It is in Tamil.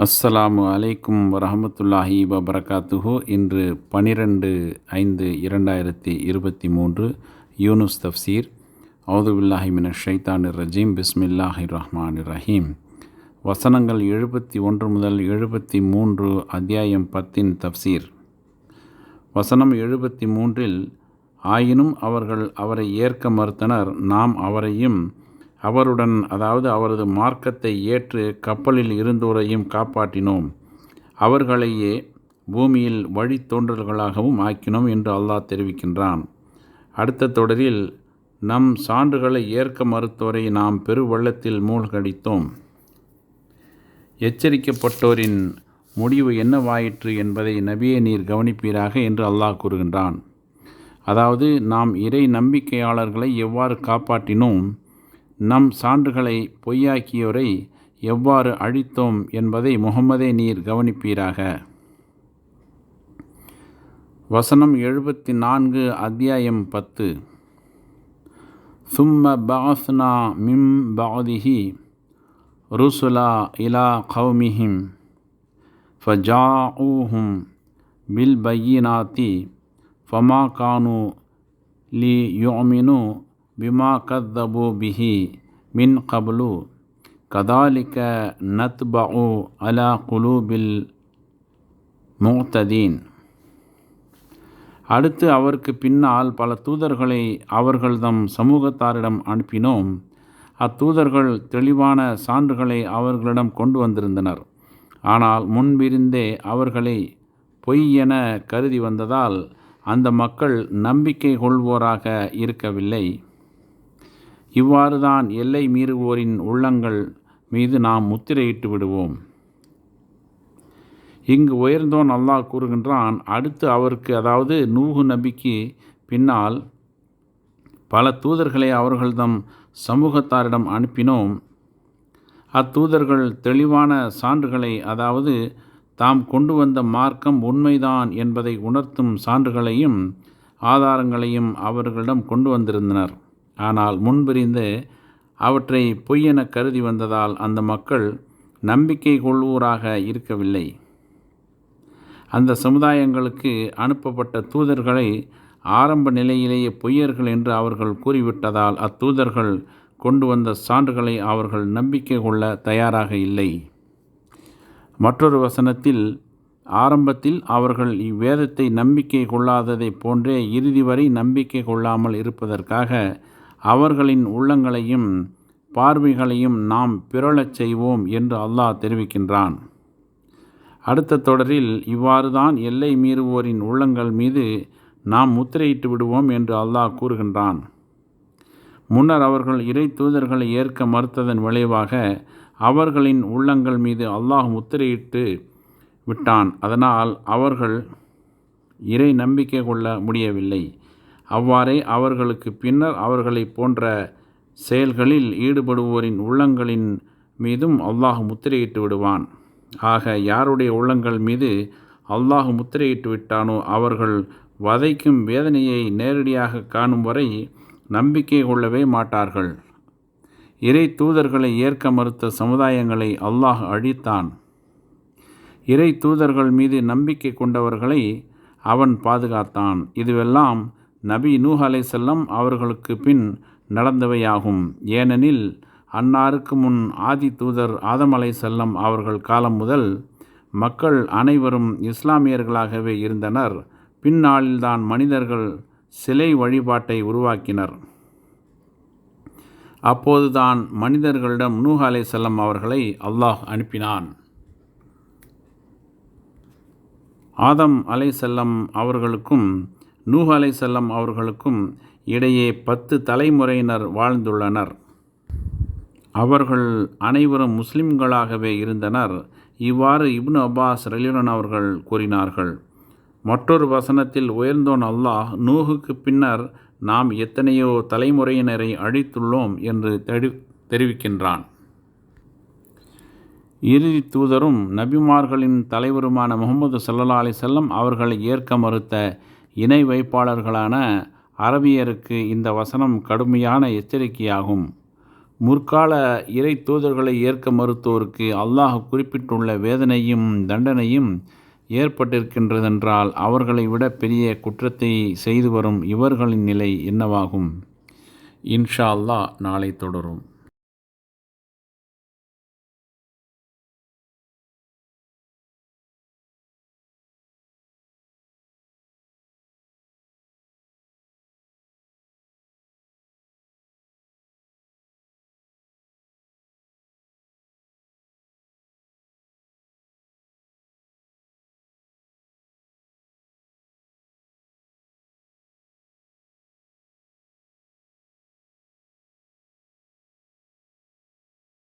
அஸ்ஸலாமு அலைக்கும் வரஹமத்துல்லாஹி வபரகாத்துஹு. இன்று 12/5/2023 யூனுஸ் தஃப்சீர். அவுது பில்லாஹி மினஷ் ஷைத்தானிர் ரஜீம். பிஸ்மில்லாஹிர் ரஹ்மானிர் ரஹீம். வசனங்கள் 71 முதல் 73. அத்தியாயம் 10 தஃப்சீர். வசனம் 73. ஆயினும் அவர்கள் அவரை ஏற்க மறுத்தனர். நாம் அவரையும் அவருடன், அதாவது அவரது மார்க்கத்தை ஏற்று கப்பலில் இருந்தோரையும் காப்பாற்றினோம். அவர்களையே பூமியில் வழித்தோன்றல்களாகவும் ஆக்கினோம் என்று அல்லாஹ் தெரிவிக்கின்றான். அடுத்த தொடரில், நம் சான்றுகளை ஏற்க மறுத்தோரை நாம் பெருவெள்ளத்தில் மூழ்கடித்தோம். எச்சரிக்கப்பட்டோரின் முடிவு என்னவாயிற்று என்பதை நபியே நீர் கவனிப்பீராக என்று அல்லாஹ் கூறுகின்றான். அதாவது, நாம் இறை நம்பிக்கையாளர்களை எவ்வாறு காப்பாற்றினோம், நம் சான்றுகளை பொய்யாக்கியோரை எவ்வாறு அழித்தோம் என்பதை முஹம்மதே நீர் கவனிப்பீராக. வசனம் 74. அத்தியாயம் 10. சும்ம பஅஸ்னா மின் பஅதிஹி ருசுலா இலா கௌமிஹிம் ஃபஜாஊஹும் பில் பய்யினாத்தி ஃபமா கானு லி யுமினு பிமா கத்தபு பிஹி மின் கபலு கதாலிக்க நத்பஉ அலா குலூபில் முஅ்ததீன். அடுத்து அவருக்கு பின்னால் பல தூதர்களை அவர்கள் தம் சமூகத்தாரிடம் அனுப்பினோம். அத்தூதர்கள் தெளிவான சான்றுகளை அவர்களிடம் கொண்டு வந்திருந்தனர். ஆனால் முன்பிருந்தே அவர்களை பொய் என கருதி வந்ததால் அந்த மக்கள் நம்பிக்கை கொள்வோராக இருக்கவில்லை. இவ்வாறுதான் எல்லை மீறுவோரின் உள்ளங்கள் மீது நாம் முத்திரையிட்டு விடுவோம். இங்கு உயர்ந்தோன் அல்லாஹ் கூறுகின்றான், அடுத்து அவருக்கு, அதாவது நூஹு நபிக்கு பின்னால் பல தூதர்களை அவர்கள் தம் சமூகத்தாரிடம் அனுப்பினோம். அத்தூதர்கள் தெளிவான சான்றுகளை, அதாவது தாம் கொண்டு வந்த மார்க்கம் உண்மைதான் என்பதை உணர்த்தும் சான்றுகளையும் ஆதாரங்களையும் அவர்களிடம் கொண்டு வந்திருந்தனர். ஆனால் முன்பிருந்து அவற்றை பொய்யென கருதி வந்ததால் அந்த மக்கள் நம்பிக்கை கொள்வோராக இருக்கவில்லை. அந்த சமுதாயங்களுக்கு அனுப்பப்பட்ட தூதர்களை ஆரம்ப நிலையிலேயே பொய்யர்கள் என்று அவர்கள் கூறிவிட்டதால் அத்தூதர்கள் கொண்டு வந்த சான்றுகளை அவர்கள் நம்பிக்கை கொள்ள தயாராக இல்லை. மற்றொரு வசனத்தில், ஆரம்பத்தில் அவர்கள் இவ்வேதத்தை நம்பிக்கை கொள்ளாததை போன்றே இறுதி வரை நம்பிக்கை கொள்ளாமல் இருப்பதற்காக அவர்களின் உள்ளங்களையும் பார்வைகளையும் நாம் பிறழச் செய்வோம் என்று அல்லாஹ் தெரிவிக்கின்றான். அடுத்த தொடரில், இவ்வாறு தான் எல்லை மீறுவோரின் உள்ளங்கள் மீது நாம் முத்திரையிட்டு விடுவோம் என்று அல்லாஹ் கூறுகின்றான். முன்னர் அவர்கள் இறை தூதர்களை ஏற்க மறுத்ததன் விளைவாக அவர்களின் உள்ளங்கள் மீது அல்லாஹ் முத்திரையிட்டு விட்டான். அதனால் அவர்கள் இறை நம்பிக்கை கொள்ள முடியவில்லை. அவ்வாறே அவர்களுக்கு பின்னர் அவர்களை போன்ற செயல்களில் ஈடுபடுவோரின் உள்ளங்களின் மீதும் அல்லாஹ் முத்திரையிட்டு விடுவான். ஆக, யாருடைய உள்ளங்கள் மீது அல்லாஹ் முத்திரையிட்டு விட்டானோ அவர்கள் வதைக்கும் வேதனையை நேரடியாக காணும் வரை நம்பிக்கை கொள்ளவே மாட்டார்கள். இறை தூதர்களை ஏற்க மறுத்த சமுதாயங்களை அல்லாஹ் அழித்தான். இறை தூதர்கள் மீது நம்பிக்கை கொண்டவர்களை அவன் பாதுகாத்தான். இதுவெல்லாம் நபி நூஹ் அலைஹிஸ்ஸலாம் அவர்களுக்கு பின் நடந்தவையாகும். ஏனெனில் அன்னாருக்கு முன் ஆதி தூதர் ஆதம் அலைஹிஸ்ஸலாம் அவர்கள் காலம் முதல் மக்கள் அனைவரும் இஸ்லாமியர்களாகவே இருந்தனர். பின்னாளில்தான் மனிதர்கள் சிலை வழிபாட்டை உருவாக்கினர். அப்போதுதான் மனிதர்களிடம் நூஹ் அலைஹிஸ்ஸலாம் அவர்களை அல்லாஹ் அனுப்பினான். ஆதம் அலைஹிஸ்ஸலாம் அவர்களுக்கும் நூஹ் அலைஹிஸ்ஸலாம் அவர்களுக்கும் இடையே 10 தலைமுறையினர் வாழ்ந்துள்ளனர். அவர்கள் அனைவரும் முஸ்லிம்களாகவே இருந்தனர். இவ்வாறு இப்னு அப்பாஸ் ரலியல்லாஹு அவர்கள் கூறினார்கள். மற்றொரு வசனத்தில் உயர்ந்தோன் அல்லாஹ், நூஹுக்கு பின்னர் நாம் எத்தனையோ தலைமுறையினரை அழித்துள்ளோம் என்று தெரிவிக்கின்றான். இறுதி தூதரும் நபிமார்களின் தலைவருமான முஹம்மது ஸல்லல்லாஹு அலைஹி வஸல்லம் அவர்களை ஏற்க மறுத்த இணை வைப்பாளர்களான அரபியருக்கு இந்த வசனம் கடுமையான எச்சரிக்கையாகும். முற்கால இறை தூதர்களை ஏற்க மறுத்தோருக்கு அல்லாஹ் குறிப்பிட்டுள்ள வேதனையும் தண்டனையும் ஏற்பட்டிருக்கின்றதென்றால் அவர்களை விட பெரிய குற்றத்தை செய்து வரும் இவர்களின் நிலை என்னவாகும்? இன்ஷா அல்லாஹ் நாளை தொடரும்.